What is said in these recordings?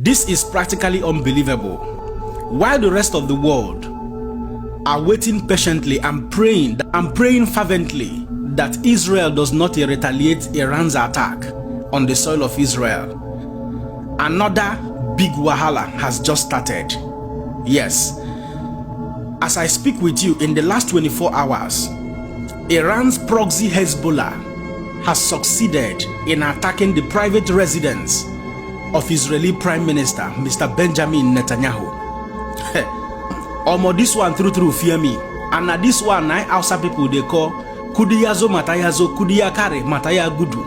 This is practically unbelievable. While the rest of the world are waiting patiently and praying fervently that Israel does not retaliate Iran's attack on the soil of Israel, another big wahala has just started. Yes, as I speak with you, in the last 24 hours, Iran's proxy Hezbollah has succeeded in attacking the private residence of Israeli Prime Minister Mr. Benjamin Netanyahu. Omo, this one true fear me. And now this one I outside people they call Kudiyazo Matayazo Kudiyakare Mataya Gudu.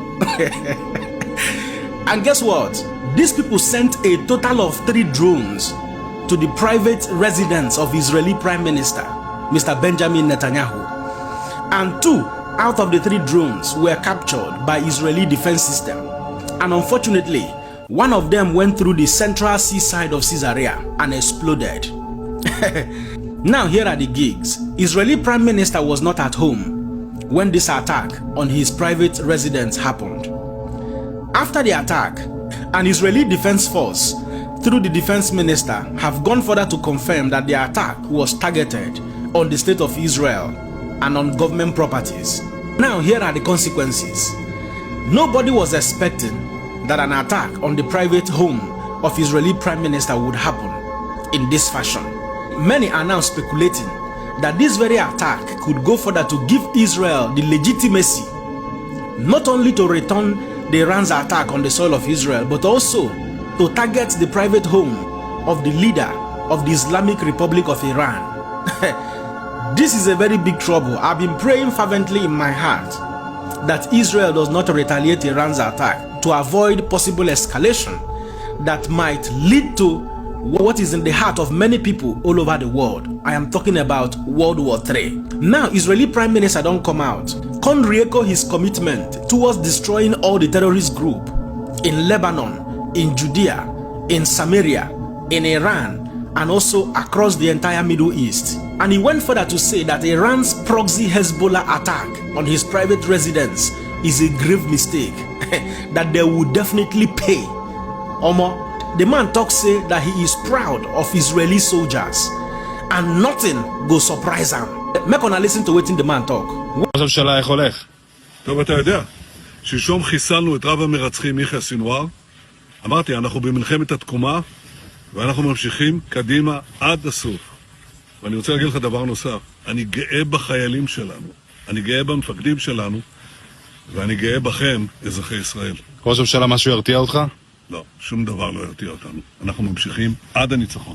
And guess what? These people sent a total of 3 drones to the private residence of Israeli Prime Minister Mr. Benjamin Netanyahu. And 2 out of the 3 drones were captured by Israeli defense system. And unfortunately, one of them went through the central seaside of Caesarea and exploded. Now here are the gigs. Israeli Prime Minister was not at home when this attack on his private residence happened. After the attack, an Israeli defense force through the defense minister have gone further to confirm that the attack was targeted on the state of Israel and on government properties. Now here are the consequences. Nobody was expecting that an attack on the private home of Israeli Prime Minister would happen in this fashion. Many are now speculating that this very attack could go further to give Israel the legitimacy not only to return the Iran's attack on the soil of Israel, but also to target the private home of the leader of the Islamic Republic of Iran. This is a very big trouble. I've been praying fervently in my heart that Israel does not retaliate Iran's attack to avoid possible escalation that might lead to what is in the heart of many people all over the world. I am talking about World War III. Now, Israeli Prime Minister don't come out. Con re-echo his commitment towards destroying all the terrorist group in Lebanon, in Judea, in Samaria, in Iran, and also across the entire Middle East. And he went further to say that Iran's proxy Hezbollah attack on his private residence is a grave mistake that they will definitely pay. Omo, the man talks say that he is proud of Israeli soldiers and nothing go surprise him. Make on listen to what the man talk. ראש הממשלה איך הולך? טוב, אתה יודע, שלשום חיסלנו את רב המרצחים יחיא סנוואר. אמרתי, אנחנו במלחמת התקומה ואנחנו ממשיכים קדימה עד הסוף. ואני רוצה להגיד לך דבר נוסף, אני גאה בחיילים שלנו, אני גאה במפקדים שלנו, ואני גאה בכם, אזרחי ישראל. ראש הממשלה, משהו ירתיע אותך? לא, שום דבר לא ירתיע אותנו. אנחנו ממשיכים עד הניצחון.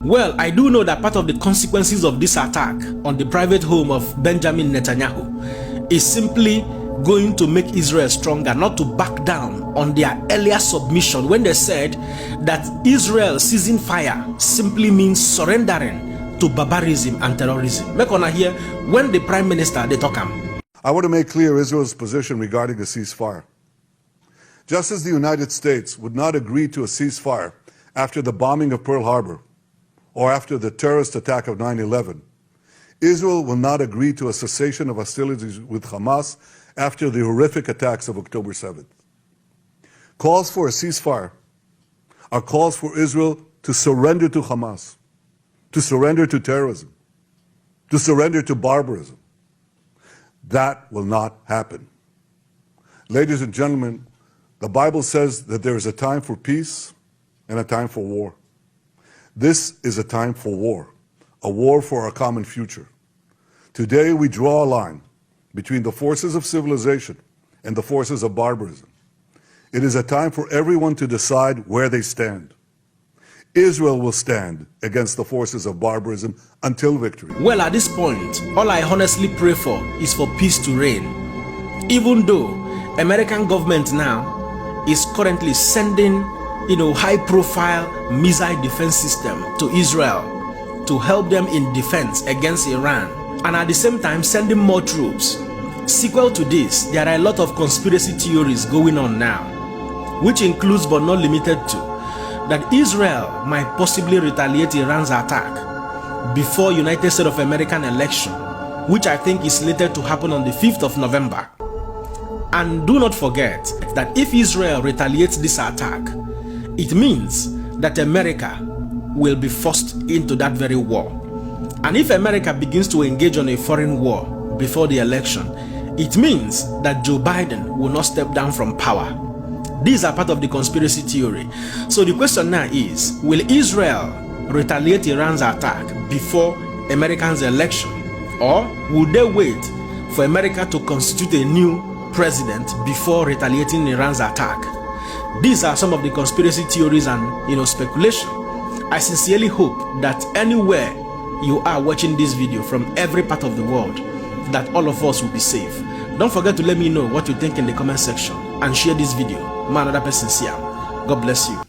Well, I do know that part of the consequences of this attack on the private home of Benjamin Netanyahu is simply going to make Israel stronger, not to back down on their earlier submission when they said that Israel ceasing fire simply means surrendering to barbarism and terrorism. Make on hear when the Prime Minister they talk. I want to make clear Israel's position regarding a ceasefire. Just as the United States would not agree to a ceasefire after the bombing of Pearl Harbor or after the terrorist attack of 9/11, Israel will not agree to a cessation of hostilities with Hamas after the horrific attacks of October 7th. Calls for a ceasefire are calls for Israel to surrender to Hamas, to surrender to terrorism, to surrender to barbarism. That will not happen. Ladies and gentlemen, the Bible says that there is a time for peace and a time for war. This is a time for war for our common future. Today we draw a line between the forces of civilization and the forces of barbarism. It is a time for everyone to decide where they stand. Israel will stand against the forces of barbarism until victory. Well, at this point, all I honestly pray for is for peace to reign. Even though American government now is currently sending, high-profile missile defense system to Israel to help them in defense against Iran, and at the same time sending more troops. Sequel to this, there are a lot of conspiracy theories going on now, which includes but not limited to that Israel might possibly retaliate Iran's attack before United States of America election, which I think is slated to happen on the 5th of November. And do not forget that if Israel retaliates this attack, it means that America will be forced into that very war. And if America begins to engage on a foreign war before the election, it means that Joe Biden will not step down from power. These are part of the conspiracy theory. So the question now is, will Israel retaliate Iran's attack before Americans' election? Or will they wait for America to constitute a new president before retaliating Iran's attack? These are some of the conspiracy theories and speculation. I sincerely hope that anywhere you are watching this video from every part of the world, that all of us will be safe. Don't forget to let me know what you think in the comment section and share this video. Man, another person see. God bless you.